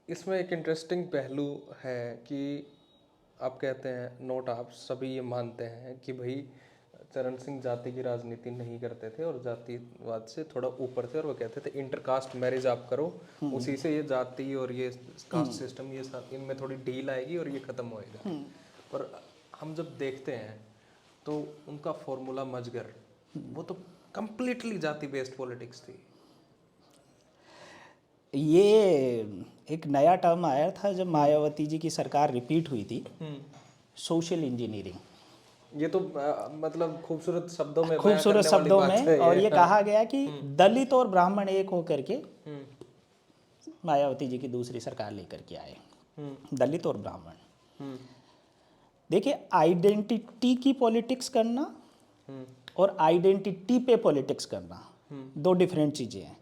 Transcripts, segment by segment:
इसमें एक इंटरेस्टिंग पहलू है कि आप कहते हैं, नोट आप सभी ये मानते हैं कि भाई चरण सिंह जाति की राजनीति नहीं करते थे और जातिवाद से थोड़ा ऊपर थे, और वो कहते थे इंटरकास्ट मैरिज आप करो, उसी से ये जाति और ये कास्ट सिस्टम ये सब इनमें थोड़ी ढील आएगी और ये खत्म होएगा। पर हम जब देखते हैं तो उनका फॉर्मूला मजगर, वो तो कंप्लीटली जाति बेस्ड पॉलिटिक्स थी। ये एक नया टर्म आया था जब मायावती जी की सरकार रिपीट हुई थी, सोशल इंजीनियरिंग। ये तो मतलब खूबसूरत शब्दों में बयां खूबसूरत करने वाली शब्दों बात में, है और ये हाँ। कहा गया कि दलित और ब्राह्मण एक होकर के मायावती जी की दूसरी सरकार लेकर के आए। दलित और ब्राह्मण, देखिए आइडेंटिटी की पॉलिटिक्स करना और आइडेंटिटी पे पॉलिटिक्स करना दो डिफरेंट चीज़ें हैं।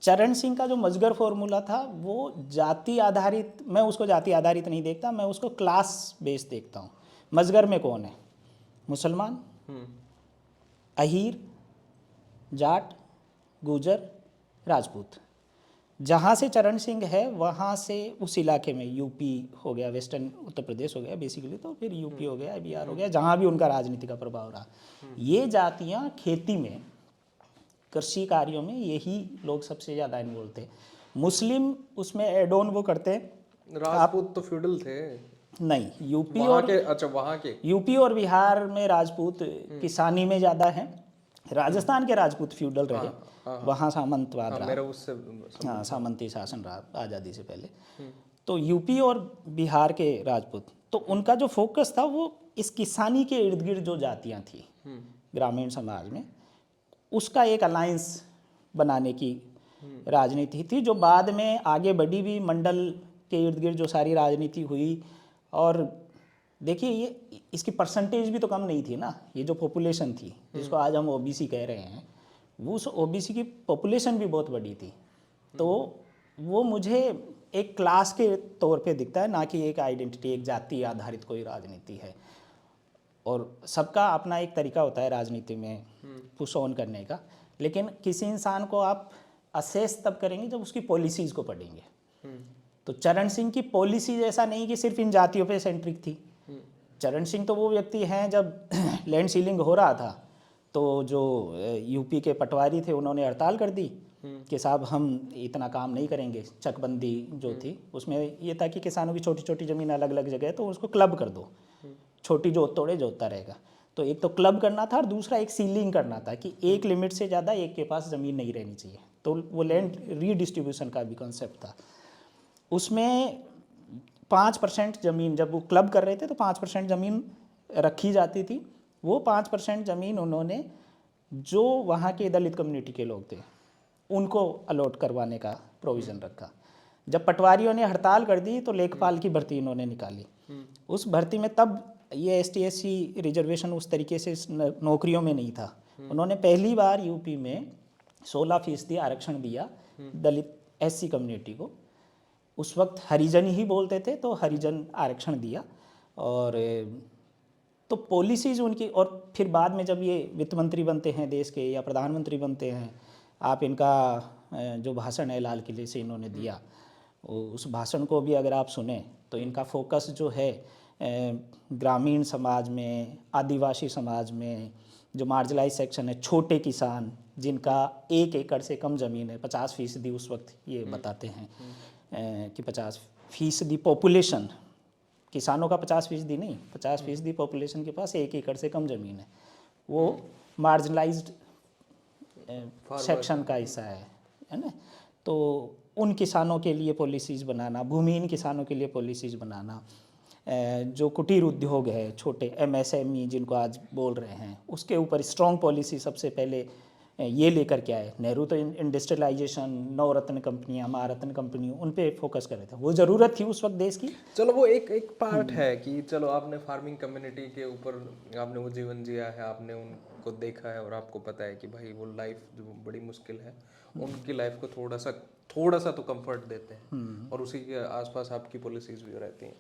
चरण सिंह का जो मजगर फॉर्मूला था वो जाति आधारित, मैं उसको जाति आधारित नहीं देखता, मैं उसको क्लास बेस्ड देखता हूँ। मजगर में कौन है? मुसलमान, अहीर, जाट, गुजर, राजपूत। जहाँ से चरण सिंह है वहाँ से उस इलाके में, यूपी हो गया, वेस्टर्न उत्तर प्रदेश हो गया बेसिकली, तो फिर यूपी हो गया, बिहार हो गया, जहाँ भी उनका राजनीति का प्रभाव रहा, ये जातियाँ खेती में, कृषि कार्यों में यही लोग सबसे ज़्यादा इन्वॉल्व थे। मुस्लिम उसमें एड ऑन वो करते हैं। राजपूत तो फ्यूडल थे नहीं, यूपी वहाँ और के, अच्छा वहाँ के, यूपी और बिहार में राजपूत किसानी में ज़्यादा हैं। राजस्थान के राजपूत फ्यूडल रहे, वहाँ सामंतवाद रहा, मेरा उससे हाँ सामंती शासन रहा आज़ादी से पहले। तो यूपी और बिहार के राजपूत, तो उनका जो फोकस था वो इस किसानी के इर्द गिर्द जो जातियाँ थी ग्रामीण समाज में, उसका एक अलायंस बनाने की राजनीति थी, जो बाद में आगे बढ़ी भी। मंडल के इर्द गिर्द जो सारी राजनीति हुई, और देखिए ये इसकी परसेंटेज भी तो कम नहीं थी ना। ये जो पॉपुलेशन थी जिसको आज हम ओबीसी कह रहे हैं, वो उस ओबीसी की पॉपुलेशन भी बहुत बड़ी थी। तो वो मुझे एक क्लास के तौर पे दिखता है, ना कि एक आइडेंटिटी, एक जाति आधारित कोई राजनीति है। और सबका अपना एक तरीका होता है राजनीति में पुश ऑन करने का, लेकिन किसी इंसान को आप असेस तब करेंगे जब उसकी पॉलिसीज़ को पढ़ेंगे। तो चरण सिंह की पॉलिसीज ऐसा नहीं कि सिर्फ इन जातियों पे सेंट्रिक थी। चरण सिंह तो वो व्यक्ति हैं, जब लैंड सीलिंग हो रहा था तो जो यूपी के पटवारी थे उन्होंने हड़ताल कर दी कि साहब हम इतना काम नहीं करेंगे। चकबंदी जो थी उसमें ये था कि किसानों की छोटी छोटी ज़मीन अलग अलग जगह है तो उसको क्लब कर दो, छोटी जोत तोड़े जोतता रहेगा। तो एक तो क्लब करना था और दूसरा एक सीलिंग करना था कि एक लिमिट से ज़्यादा एक के पास ज़मीन नहीं रहनी चाहिए। तो वो लैंड रीडिस्ट्रीब्यूशन का भी कॉन्सेप्ट था। उसमें 5% ज़मीन, जब वो क्लब कर रहे थे तो 5% ज़मीन रखी जाती थी। वो 5% ज़मीन उन्होंने जो वहाँ के दलित कम्युनिटी के लोग थे उनको अलॉट करवाने का प्रोविज़न रखा। जब पटवारियों ने हड़ताल कर दी तो लेखपाल की भर्ती इन्होंने निकाली। उस भर्ती में तब ये ST/SC रिजर्वेशन उस तरीके से नौकरियों में नहीं था। उन्होंने पहली बार यूपी में 16% आरक्षण दिया दलित SC कम्युनिटी को। उस वक्त हरिजन ही बोलते थे तो हरिजन आरक्षण दिया। और तो पॉलिसीज़ उनकी, और फिर बाद में जब ये वित्त मंत्री बनते हैं देश के या प्रधानमंत्री बनते हैं, आप इनका जो भाषण है लाल किले से इन्होंने दिया, उस भाषण को भी अगर आप सुने तो इनका फोकस जो है ग्रामीण समाज में, आदिवासी समाज में, जो मार्जिनलाइज सेक्शन है, छोटे किसान जिनका 1 एकड़ से कम ज़मीन है, 50% उस वक्त ये बताते हैं कि 50% पॉपुलेशन, किसानों का 50% नहीं, 50% पॉपुलेशन के पास 1 एकड़ से कम ज़मीन है, वो मार्जिनलाइज्ड सेक्शन का हिस्सा है ना। तो उन किसानों के लिए पॉलिसीज़ बनाना, भूमिहीन किसानों के लिए पॉलिसीज़ बनाना, जो कुटीर उद्योग है, छोटे MSME जिनको आज बोल रहे हैं, उसके ऊपर स्ट्रॉन्ग पॉलिसी सबसे पहले ये लेकर के आए। नेहरू तो इंडस्ट्रियलाइजेशन, नवरत्न कंपनियां, महारत्न कंपनियों, उन पे फोकस कर रहे थे। वो ज़रूरत थी उस वक्त देश की। चलो वो एक पार्ट है कि चलो आपने फार्मिंग कम्युनिटी के ऊपर आपने वो जीवन जिया है, आपने उनको देखा है और आपको पता है कि भाई वो लाइफ जो बड़ी मुश्किल है, उनकी लाइफ को थोड़ा सा तो कंफर्ट देते हैं, और उसी के आसपास आपकी पॉलिसीज भी रहती हैं।